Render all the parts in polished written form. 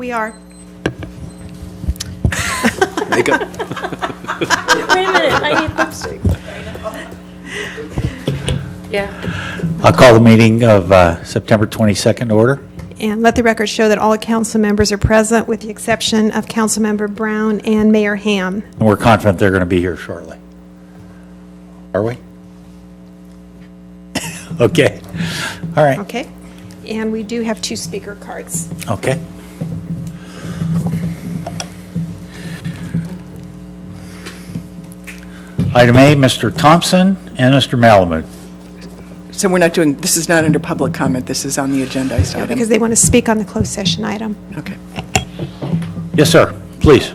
we are. Makeup. Wait a minute, I need lipstick. Yeah. I'll call the meeting of September 22nd to order. And let the record show that all council members are present, with the exception of Councilmember Brown and Mayor Ham. And we're confident they're going to be here shortly. Are we? Okay. All right. Okay? And we do have 2 speaker cards. Okay. Item A, Mr. Thompson and Mr. Malamud. So we're not doing, this is not under public comment, this is on the agendized item? Because they want to speak on the closed session item. Okay. Yes, sir. Please.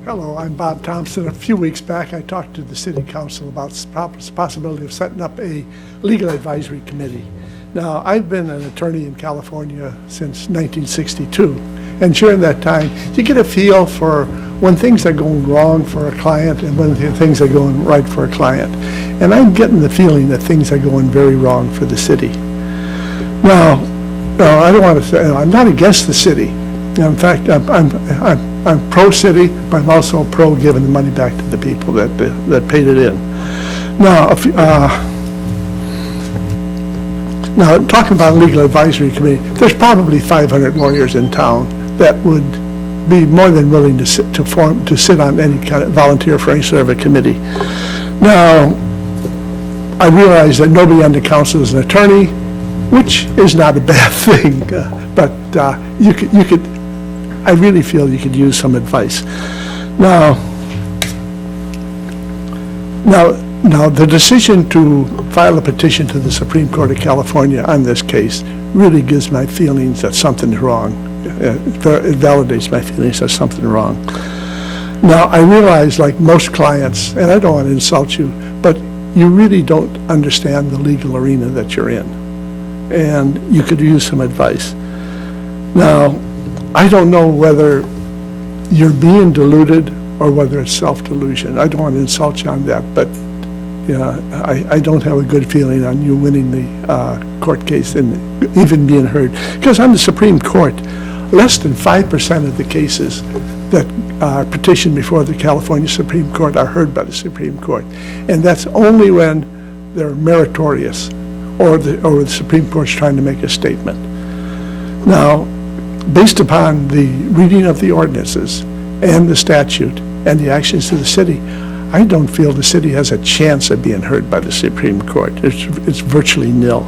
Hello, I'm Bob Thompson. A few weeks back, I talked to the City Council about the possibility of setting up a legal advisory committee. Now, I've been an attorney in California since 1962, and during that time, you get a feel for when things are going wrong for a client and when things are going right for a client. And I'm getting the feeling that things are going very wrong for the city. Now, I don't want to say, I'm not against the city. In fact, I'm pro-city, but I'm also pro-giving the money back to the people that paid it in. Now, talking about a legal advisory committee, there's probably 500 lawyers in town that would be more than willing to sit on any kind of volunteer for any sort of a committee. Now, I realize that nobody on the council is an attorney, which is not a bad thing, but you could. I really feel you could use some advice. Now, the decision to file a petition to the Supreme Court of California on this case really gives my feelings that something's wrong. It validates my feelings that something's wrong. Now, I realize, like most clients, and I don't want to insult you, but you really don't understand the legal arena that you're in, and you could use some advice. Now, I don't know whether you're being deluded or whether it's self-delusion. I don't want to insult you on that, but I don't have a good feeling on you winning the court case and even being heard. Because on the Supreme Court, less than 5% of the cases that are petitioned before the California Supreme Court are heard by the Supreme Court. And that's only when they're meritorious or the Supreme Court's trying to make a statement. Now, based upon the reading of the ordinances and the statute and the actions of the city, I don't feel the city has a chance of being heard by the Supreme Court. It's virtually nil.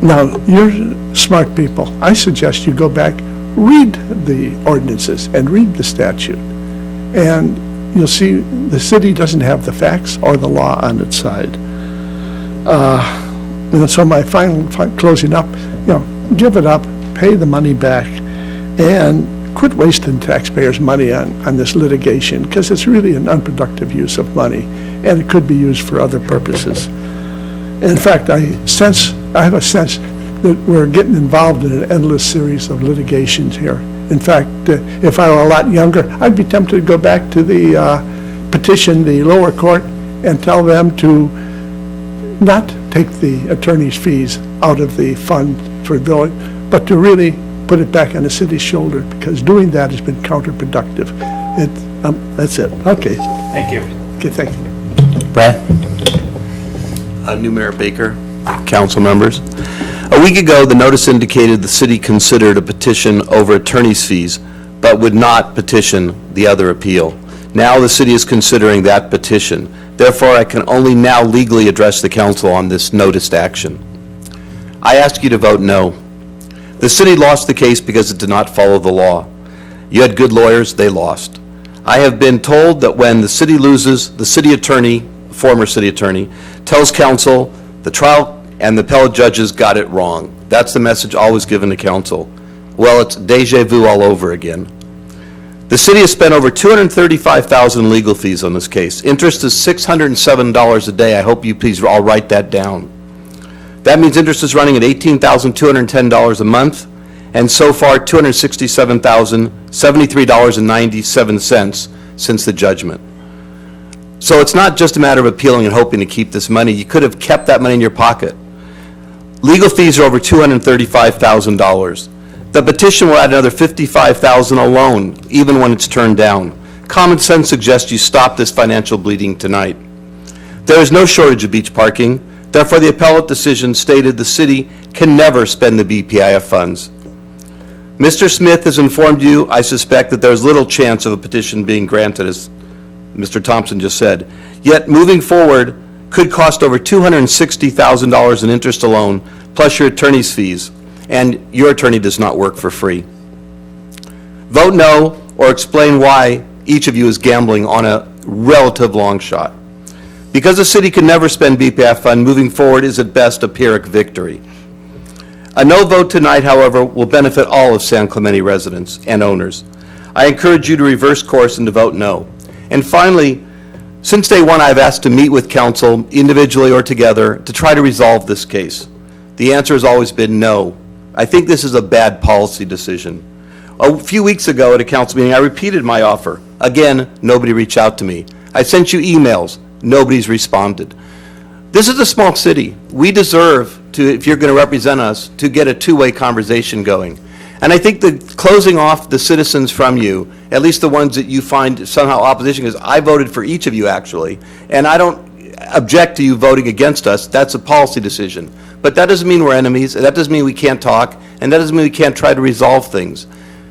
Now, you're smart people. I suggest you go back, read the ordinances and read the statute, and you'll see the city doesn't have the facts or the law on its side. And so my final closing up, give it up, pay the money back, and quit wasting taxpayers' money on this litigation, because it's really an unproductive use of money, and it could be used for other purposes. In fact, I have a sense that we're getting involved in an endless series of litigations here. In fact, if I were a lot younger, I'd be tempted to go back to petition the lower court and tell them to not take the attorney's fees out of the fund for billing, but to really put it back on the city's shoulder, because doing that has been counterproductive. That's it. Okay. Thank you. Okay, thank you. Brad? New Mayor Baker, council members. A week ago, the notice indicated the city considered a petition over attorney's fees, but would not petition the other appeal. Now the city is considering that petition. Therefore, I can only now legally address the council on this noticed action. I ask you to vote no. The city lost the case because it did not follow the law. You had good lawyers, they lost. I have been told that when the city loses, the city attorney, former city attorney, tells council the trial and the appellate judges got it wrong. That's the message always given to council. Well, it's deja vu all over again. The city has spent over $235,000 in legal fees on this case. Interest is $607 a day. I hope you please all write that down. That means interest is running at $18,210 a month, and so far $267,073.97 since the judgment. So it's not just a matter of appealing and hoping to keep this money. You could have kept that money in your pocket. Legal fees are over $235,000. The petition will add another $55,000 alone, even when it's turned down. Common sense suggests you stop this financial bleeding tonight. There is no shortage of beach parking. Therefore, the appellate decision stated the city can never spend the BPIF funds. Mr. Smith has informed you, I suspect, that there is little chance of a petition being granted, as Mr. Thompson just said. Yet, moving forward could cost over $260,000 in interest alone, plus your attorney's fees, and your attorney does not work for free. Vote no, or explain why each of you is gambling on a relative long shot. Because the city can never spend BPIF fund, moving forward is at best a Pyrrhic victory. A no vote tonight, however, will benefit all of San Clemente residents and owners. I encourage you to reverse course and to vote no. And finally, since day one, I've asked to meet with council, individually or together, to try to resolve this case. The answer has always been no. I think this is a bad policy decision. A few weeks ago at a council meeting, I repeated my offer. Again, nobody reached out to me. I sent you emails. Nobody's responded. This is a small city. We deserve to, if you're going to represent us, to get a two-way conversation going. And I think that closing off the citizens from you, at least the ones that you find somehow opposition, because I voted for each of you actually, and I don't object to you voting against us. That's a policy decision. But that doesn't mean we're enemies. That doesn't mean we can't talk, and that doesn't mean we can't try to resolve things.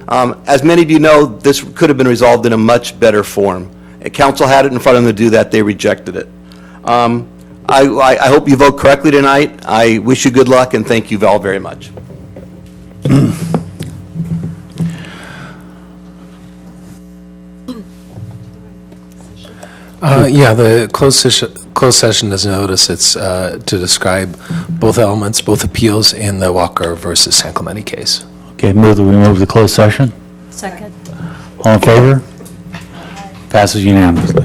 As many of you know, this could have been resolved in a much better form. Council had it in front of them to do that. They rejected it. I hope you vote correctly tonight. I wish you good luck, and thank you all very much. Yeah, the closed session is notice. It's to describe both elements, both appeals in the Walker versus San Clemente case. Okay, move that we move the closed session. Second. All in favor? Passes unanimously.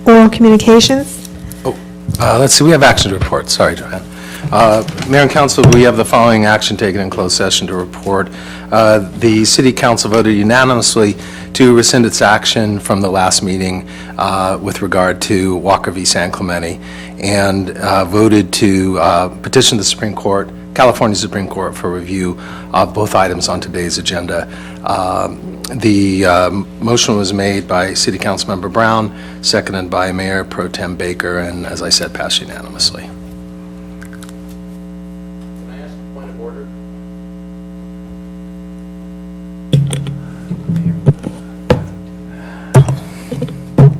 Oral communications? Let's see, we have action to report. Sorry, Joanne. Mayor and council, we have the following action taken in closed session to report. The city council voted unanimously to rescind its action from the last meeting with regard to Walker v. San Clemente, and voted to petition the Supreme Court, California Supreme Court, for review of both items on today's agenda. The motion was made by City Councilmember Brown, seconded by Mayor Pro Tem Baker, and as I said, passed unanimously. Can I ask a point of order?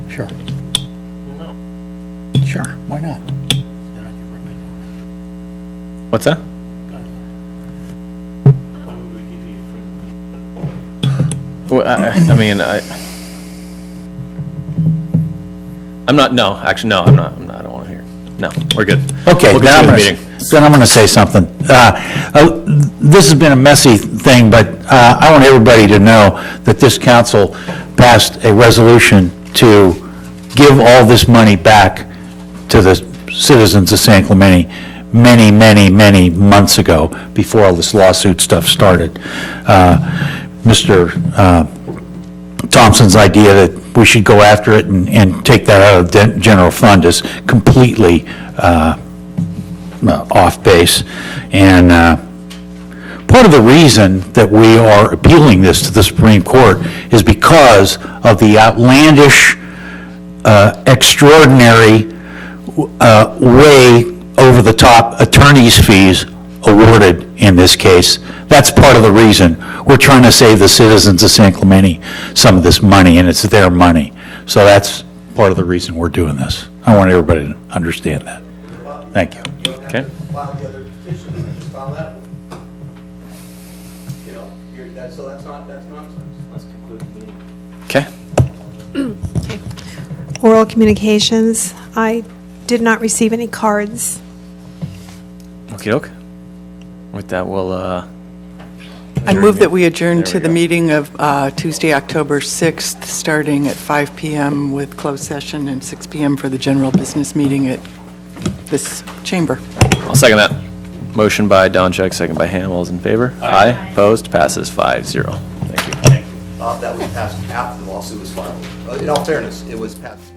Sure. Sure, why not? What's that? Well, I mean, I'm not, no, actually, no, I'm not, I don't want to hear. No, we're good. Okay, We'll then continue the meeting. I'm going to say something. This has been a messy thing, but I want everybody to know that this council passed a resolution to give all this money back to the citizens of San Clemente many, many, many months ago, before all this lawsuit stuff started. Mr. Thompson's idea that we should go after it and take that out of the general fund is completely off base. And part of the reason that we are appealing this to the Supreme Court is because of the outlandish, extraordinary, way over-the-top attorney's fees awarded in this case. That's part of the reason. We're trying to save the citizens of San Clemente some of this money, and it's their money. So that's part of the reason we're doing this. I want everybody to understand that. Thank you. Okay. File the other petition, just file that one. You know, so that's nonsense. Let's conclude the meeting. Okay. Oral communications, I did not receive any cards. Okey-doke. With that, we'll, I move that we adjourn There to we the go. meeting of Tuesday, October 6th, starting at 5 PM with closed session and 6 PM for the general business meeting at this chamber. I'll second that. Motion by Doncheck, second by Ham. All those in favor? Aye. Opposed? Passes 5-0. Thank you. That was passed after the lawsuit was filed. In all fairness, it was passed.